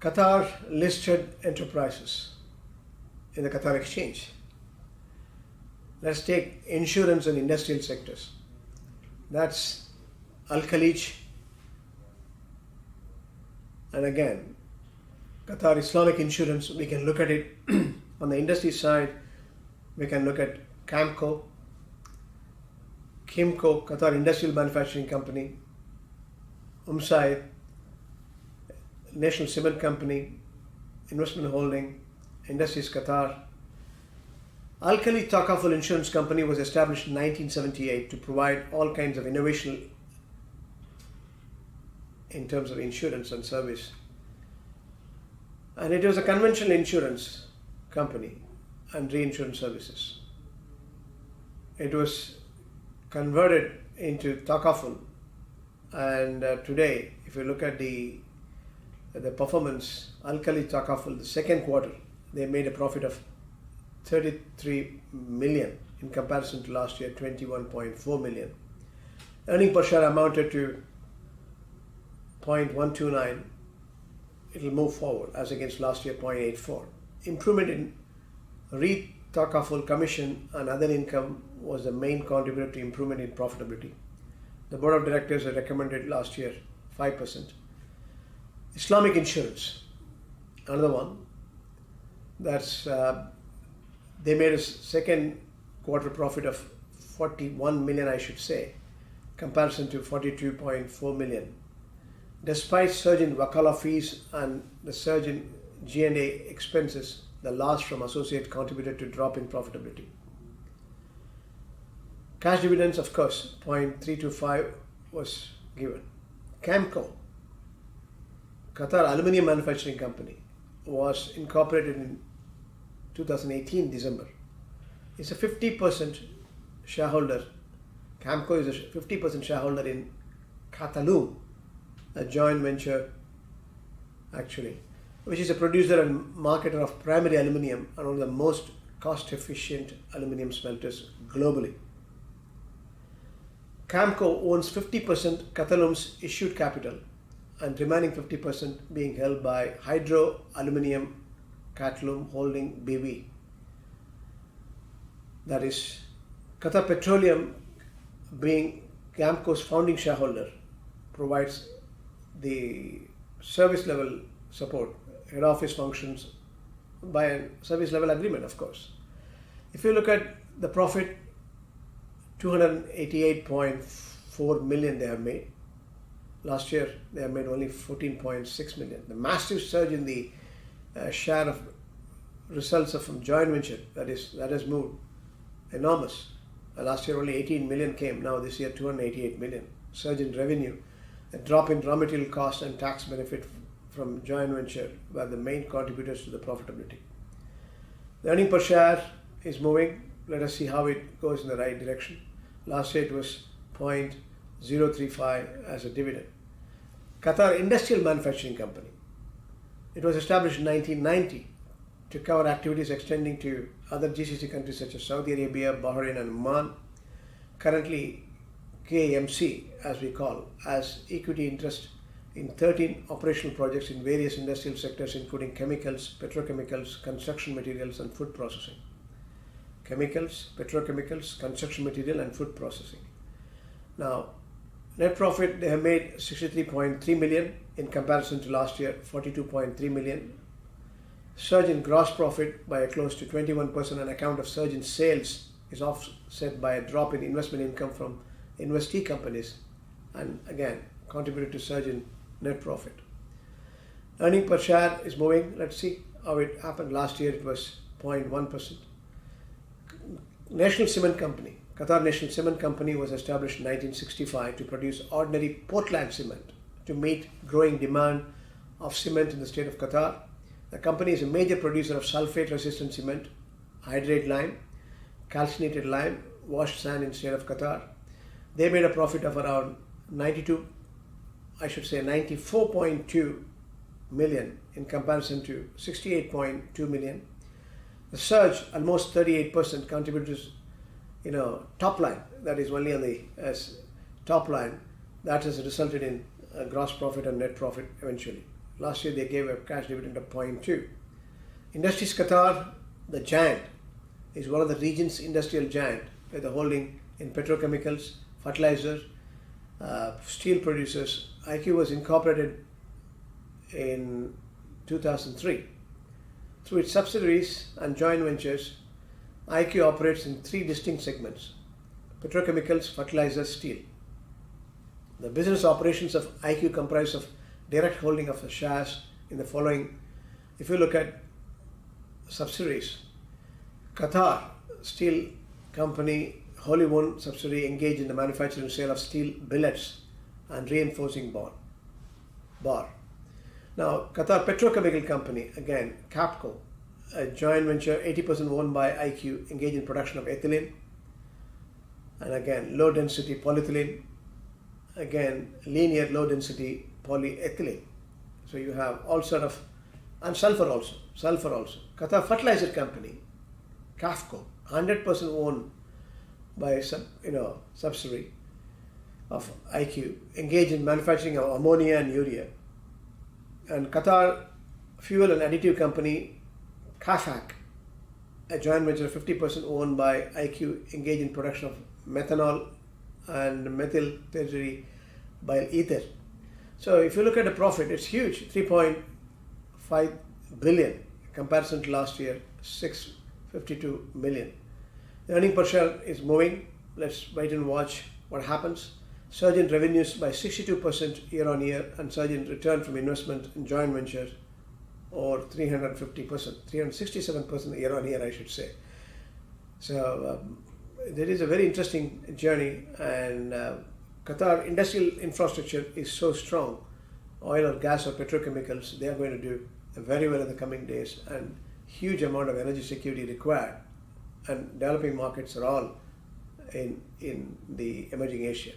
Qatar listed enterprises in the Qatar exchange. Let's take insurance and industrial sectors. That's Al-Khalij, and again Qatar Islamic Insurance. We can look at it on the industry side. We can look at Kimco, Qatar Industrial Manufacturing Company, Said, National Cement Company, Investment Holding, Industries Qatar. Al-Khalij Takaful Insurance Company was established in 1978 to provide all kinds of innovation in terms of insurance and service. And it was a conventional insurance company and reinsurance services. It was converted into Takaful, and today, if you look at the performance, Al-Khalij Takaful, the second quarter, they made a profit of 33 million in comparison to last year, 21.4 million. Earning per share amounted to 0.129. It will move forward as against last year, 0.84. Improvement in Takaful commission and other income was the main contributor to improvement in profitability. The board of directors had recommended last year 5%. Islamic Insurance, another one. That's they made a second quarter profit of 41 million, I should say, comparison to 42.4 million. Despite surge in wakala fees and the surge in G&A expenses, the loss from associate contributed to drop in profitability. Cash dividends, of course, 0.325 was given. Kimco, Qatar Aluminium Manufacturing Company, was incorporated in 2018 December. It's a 50% shareholder. Kimco is a 50% shareholder in Qatalum, a joint venture actually, which is a producer and marketer of primary aluminium and one of the most cost-efficient aluminium smelters globally. Kimco owns 50% Qatalum's issued capital, and remaining 50% being held by Hydro Aluminium Qatalum Holding BV. That is, Qatar Petroleum, being Kimco's founding shareholder, provides the service level support, head office functions by a service level agreement, of course. If you look at the profit, 288.4 million they have made. Last year they have made only 14.6 million. The massive surge in the share of results from joint venture, that has moved enormous. Last year only 18 million came, now this year 288 million. Surge in revenue, a drop in raw material cost and tax benefit from joint venture were the main contributors to the profitability. The earning per share is moving. Let us see how it goes in the right direction. Last year it was 0.035 as a dividend. Qatar Industrial Manufacturing Company. It was established in 1990 to cover activities extending to other GCC countries such as Saudi Arabia, Bahrain and Oman. Currently, KMC, as we call, has equity interest in 13 operational projects in various industrial sectors including chemicals, petrochemicals, construction materials and food processing. Chemicals, petrochemicals, construction material and food processing. Now, net profit, they have made 63.3 million in comparison to last year, 42.3 million. Surge in gross profit by a close to 21% on account of surge in sales is offset by a drop in investment income from investee companies, and again contributed to surge in net profit. Earning per share is moving. Let's see how it happened. Last year it was 0.1%. National Cement Company. Qatar National Cement Company was established in 1965 to produce ordinary Portland cement to meet growing demand of cement in the state of Qatar. The company is a major producer of sulfate-resistant cement, hydrate lime, calcinated lime, washed sand in the state of Qatar. They made a profit of around 94.2 million in comparison to 68.2 million. The surge, almost 38%, contributed to top line, that is only on the top line, that has resulted in gross profit and net profit eventually. Last year they gave a cash dividend of 0.2. Industries Qatar, the giant, is one of the region's industrial giant with a holding in petrochemicals, fertilizers, steel producers. IQ was incorporated in 2003. Through its subsidiaries and joint ventures, IQ operates in 3 distinct segments: petrochemicals, fertilizers, steel. The business operations of IQ comprise of direct holding of the shares in the following. If you look at subsidiaries, Qatar Steel Company, wholly owned subsidiary, engaged in the manufacture and sale of steel billets and reinforcing bar. Now, Qatar Petrochemical Company, again, Capco, a joint venture 80% owned by IQ, engaged in production of ethylene, and again, low density polyethylene, again, linear low density polyethylene. So you have all sort of, and sulfur also. Qatar Fertilizer Company, QAFCO, 100% owned by subsidiary of IQ, engaged in manufacturing of ammonia and urea. And Qatar Fuel and Additive Company, QAFAC, a joint venture 50% owned by IQ, engaged in production of methanol and methyl tertiary bile ether. So if you look at the profit, it's huge, 3.5 billion in comparison to last year, 652 million. The earning per share is moving. Let's wait and watch what happens. Surge in revenues by 62% year on year, and surge in return from investment in joint ventures or 350%, 367% year on year, I should say. So there is a very interesting journey, and Qatar industrial infrastructure is so strong. Oil or gas or petrochemicals, they are going to do very well in the coming days, and huge amount of energy security required, and developing markets are all in the emerging Asia.